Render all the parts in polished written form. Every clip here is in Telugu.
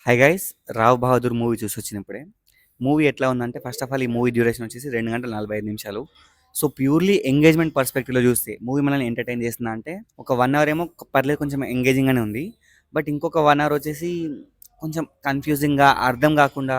High guys, 'Rao Bahadur' movie చూసొచ్చినప్పుడే. మూవీ ఎట్లా ఉందంటే ఫస్ట్ ఆఫ్ ఆల్ ఈ మూవీ డ్యూరేషన్ వచ్చేసి 2 గంటల 45 నిమిషాలు. సో, ప్యూర్‌లీ ఎంగేజ్‌మెంట్ పర్స్‌పెక్టివ్‌లో చూస్తే మూవీ మనల్ని ఎంటర్‌టైన్ చేస్తుందా అంటే ఒక 1 అవర్ ఏమో పర్లేదు కొంచెం ఎంగేజింగ్‌గానే ఉంది. బట్ ఇంకొక 1 అవర్ వచ్చేసి కొంచెం కన్‌ఫ్యూజింగ్‌గా అర్థం కాకుండా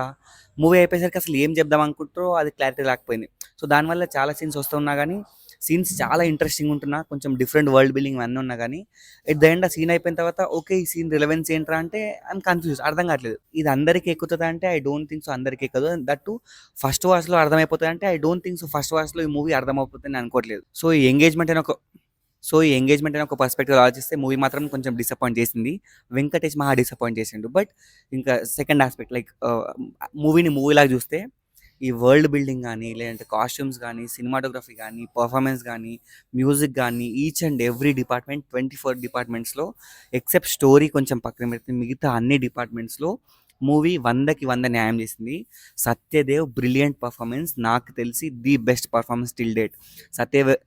మూవీ అయిపోయేసరికి అసలు ఏం చెప్దాం అనుకుంటారో అది క్లారిటీ లేకపోయింది. సో, దానివల్ల చాలా సీన్స్ వస్తున్నా గానీ సీన్స్ చాలా ఇంట్రెస్టింగ్ ఉంటున్నా కొంచెం డిఫరెంట్ వరల్డ్ బిల్డింగ్ అన్నీ ఉన్నా గానీ ఎట్ ద ఎండ్ ఆ సీన్ అయిపోయిన తర్వాత ఓకే. ఈ సీన్ రిలవెన్స్ ఏంట్రా అంటే ఐయామ్ కన్‌ఫ్యూజ్డ్. అర్థం కావట్లేదు. ఇది అందరికి ఎక్కుతదా అంటే ఐ డోంట్ థింక్ సో. అందరికి ఎక్కదు. దట్ టూ ఫస్ట్ వాచ్‌లో అర్థమైపోతది అంటే I don't think so. First వాచ్‌లో ఈ మూవీ అర్థమైపోతదని నేను అనుకోవట్లేదు. ఈ ఎంగేజ్‌మెంట్ అనే ఒక పర్స్పెక్టివ్‌లో ఆలోచిస్తే మూవీ మాత్రం కొంచెం డిసప్పాయింట్ చేసింది. వెంకటేష్ మహా డిసప్పాయింట్ చేసిండు. బట్ ఇంకా సెకండ్ యాస్పెక్ట్ లైక్ మూవీని మూవీలాగా చూస్తే ఈ వరల్డ్ బిల్డింగ్ గానీ, లేదంటే కాస్ట్యూమ్స్ గానీ, సినిమాటోగ్రఫీ గానీ, పర్ఫార్మెన్స్ గానీ, మ్యూజిక్ గానీ, ఈచ్ అండ్ ఎవ్రీ డిపార్ట్‌మెంట్ 24 డిపార్ట్‌మెంట్స్‌లో ఎక్సెప్ట్ స్టోరీ కొంచెం పక్కన పెడితే మిగతా అన్ని డిపార్ట్‌మెంట్స్‌లో మూవీ 100కి 100 న్యాయం చేసింది. Satyadev brilliant performance. నాకు తెలిసి the best performance till date.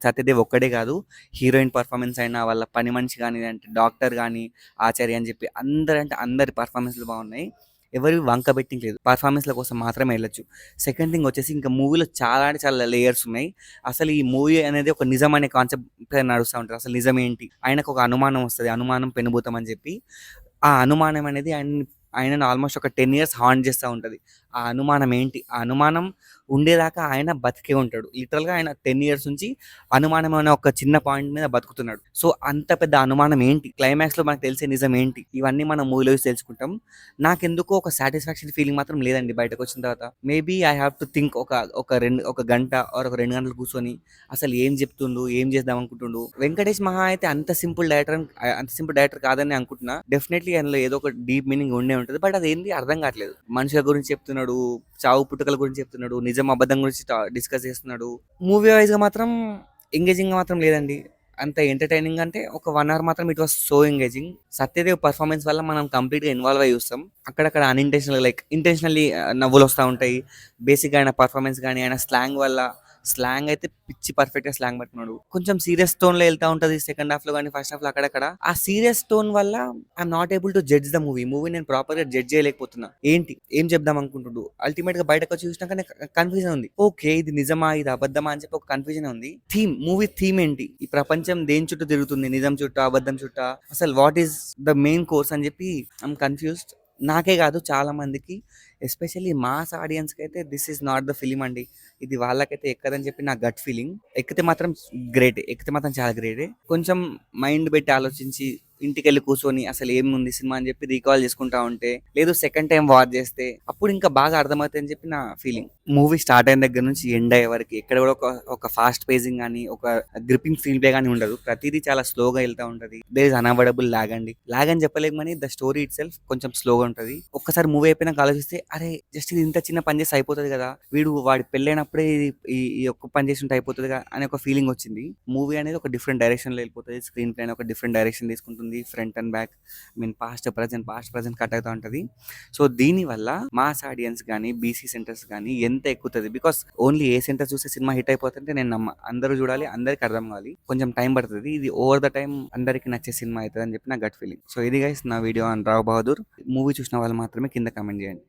Satyadev ఒక్కడే కాదు, హీరోయిన్ పర్ఫార్మెన్స్ అయినా, వాళ్ళ పని మనిషి గానీ, లేదంటే డాక్టర్ గానీ, ఆచార్య అని చెప్పి అందరి పర్ఫార్మెన్స్‌లు బాగున్నాయి. ఎవరి వంక బెట్టింగ్ లేదు. పర్ఫార్మెన్స్‌ల కోసం మాత్రమే ఎళ్ళొచ్చు. సెకండ్ థింగ్ వచ్చేసి ఇంకా మూవీలో చాలా అంటే చాలా లేయర్స్ ఉన్నాయి. అసలు ఈ మూవీ అనేది ఒక నిజం అనే కాన్సెప్ట్ పైన నడుస్తా ఉంటది. అసలు నిజం ఏంటి? ఆయనకు ఒక అనుమానం వస్తది. అనుమానం పెనుభూతం అని చెప్పి. ఆ అనుమానం అనేది ఆయనను ఆల్మోస్ట్ ఒక 10 ఇయర్స్ హాంట్ చేస్తా ఉంటది. ఆ అనుమానం ఏంటి? ఆ అనుమానం ఉండేదాకా ఆయన బతికే ఉంటాడు. లిటరల్‌గా ఆయన 10 ఇయర్స్ నుంచి అనుమానం అనే ఒక చిన్న పాయింట్ మీద బతుకుతున్నాడు. సో, అంత పెద్ద అనుమానం ఏంటి? క్లైమాక్స్‌లో మనకు తెలిసే నిజం ఏంటి? ఇవన్నీ మనం మూవీలో చూసి తెలుసుకుంటాం. నాకెందుకో ఒక సాటిస్ఫాక్షన్ ఫీలింగ్ మాత్రం లేదండి బయటకొచ్చిన తర్వాత. Maybe I have to think ఒక గంట ఆర్ ఒక 2 గంటలు కూర్చొని అసలు ఏం చెప్తుండు? ఏం చేద్దాం అనుకుంటుండు? వెంకటేష్ మహా అయితే అంత సింపుల్ డైరెక్టర్ కాదని అనుకుంటున్నా. డెఫినైట్‌లీ అందులో ఏదో ఒక డీప్ మీనింగ్ ఉండే ఉంటది. బట్ అదేంది అర్థం కావట్లేదు. మనుషుల గురించి చెప్తున్నాడు, చావు పుట్టుకల గురించి చెప్తున్నాడు, నిజం అబద్ధం గురించి డిస్కస్ చేస్తున్నాడు. మూవీ వైస్‌గా మాత్రం ఎంగేజింగ్‌గా మాత్రం లేదండి. అంత ఎంటర్‌టైనింగ్ అంటే ఒక 1 అవర్ మాత్రం it was so engaging. Satyadev performance వల్ల మనం కంప్లీట్‌గా ఇన్వాల్వ్ అయ్యి చూస్తాం. అక్కడక్కడ ఇంటెన్షనల్లీ నవ్వులొస్తా ఉంటాయి. బేసిక్‌గా ఆయన పర్ఫార్మెన్స్ గాని, ఆయన స్లాంగ్ అయితే పిచ్చి పర్ఫెక్ట్‌గా స్లాంగ్ పట్టుకున్నాడు. కొంచెం సీరియస్ టోన్‌లో ఎళ్తా ఉంటది సెకండ్ హాఫ్‌లో గాని, ఫస్ట్ హాఫ్‌లో అక్కడక్కడ. ఆ సీరియస్ టోన్ వల్ల I'm not able to judge the movie. Movie నేను ప్రాపర్‌గా జడ్జ్ చేయలేకపోతున్నా. ఏంటి? ఏం చెప్దాం అనుకుంటుండు? అల్టిమేట్‌గా బయటకొచ్చి చూసినాక నాకు కన్‌ఫ్యూజన్ ఉంది. ఓకే. ఇది నిజమా? ఇది అబద్ధమా? అని చెప్పి ఒక కన్‌ఫ్యూజన్ ఉంది. మూవీ థీమ్ ఏంటి? ఈ ప్రపంచం దేని చుట్టూ తిరుగుతుంది? నిజం చుట్టా? అబద్ధం చుట్టా? అసలు what is the main course అని చెప్పి ఐయామ్ కన్‌ఫ్యూజ్డ్. నాకే కాదు చాలా మందికి ఎస్పెషల్లీ మాస్ ఆడియన్స్‌కి అయితే this is not the film అండి. ఇది వాళ్ళకైతే ఎక్కదని చెప్పి నా గట్ ఫీలింగ్. ఎక్కితే మాత్రం గ్రేటే. ఎక్కితే మాత్రం చాలా గ్రేటే. కొంచెం మైండ్ పెట్టి ఆలోచించి ఇంటికెళ్ళి కూర్చొని అసలు ఏముంది సినిమా అని చెప్పి రీకాల్ చేసుకుంటా ఉంటే, లేదు సెకండ్ టైమ్ వాచ్ చేస్తే అప్పుడు ఇంకా బాగా అర్థమవుతదని చెప్పి నా ఫీలింగ్. మూవీ స్టార్ట్ అయిన దగ్గర నుంచి ఎండ్ అయ్యే వరకు ఎక్కడ కూడా ఒక ఫాస్ట్ పేసింగ్ గాని, ఒక గ్రిప్పింగ్ ఫీల్ ప్లే గాని ఉండదు. ప్రతిదీ చాలా స్లోగా వెళ్తా ఉంటది. దేర్ ఇస్ అన్అవాయిడబుల్ లాగ్ అండి. లాగ్ అని చెప్పలేము కానీ ద స్టోరీ ఇట్ సెల్ఫ్ కొంచెం స్లోగా ఉంటది. ఒక్కసారి మూవీ అయిపోయినాక ఆలోచిస్తే అరే జస్ట్ ఇది ఇంత చిన్న పని చేస్తే అయిపోతది కదా! వాడి పెళ్ళైనప్పుడే ఈ ఒక్క పని చేసుంటే అయిపోతదిగా అనే ఒక ఫీలింగ్ వచ్చింది. మూవీ అనేది ఒక డిఫరెంట్ డైరెక్షన్‌లో వెళ్ళిపోతది. స్క్రీన్ ప్లే ఒక డిఫరెంట్ డైరెక్షన్ తీసుకుంటుంది. Front and back past present cut అవుతా ఉంటది. సో, దీనివల్ల మాస్ ఆడియన్స్ గాని, బీసీ సెంటర్స్ గాని ఎంత ఎక్కుతది. బికాస్ ఓన్లీ ఏ సెంటర్ చూస్తే సినిమా హిట్ అయిపోతుంటే నేను నమ్మ. అందరూ చూడాలి, అందరికి అర్థం కావాలి. కొంచెం టైం పడతది. ఇది ఓవర్ ద టైమ్ అందరికి నచ్చే సినిమా అయితదని చెప్పి నా గట్ ఫీలింగ్. సో, ఇది గైస్ నా video on 'Rao Bahadur'. Movie చూసిన వాళ్ళు మాత్రమే కింద కామెంట్ చేయండి.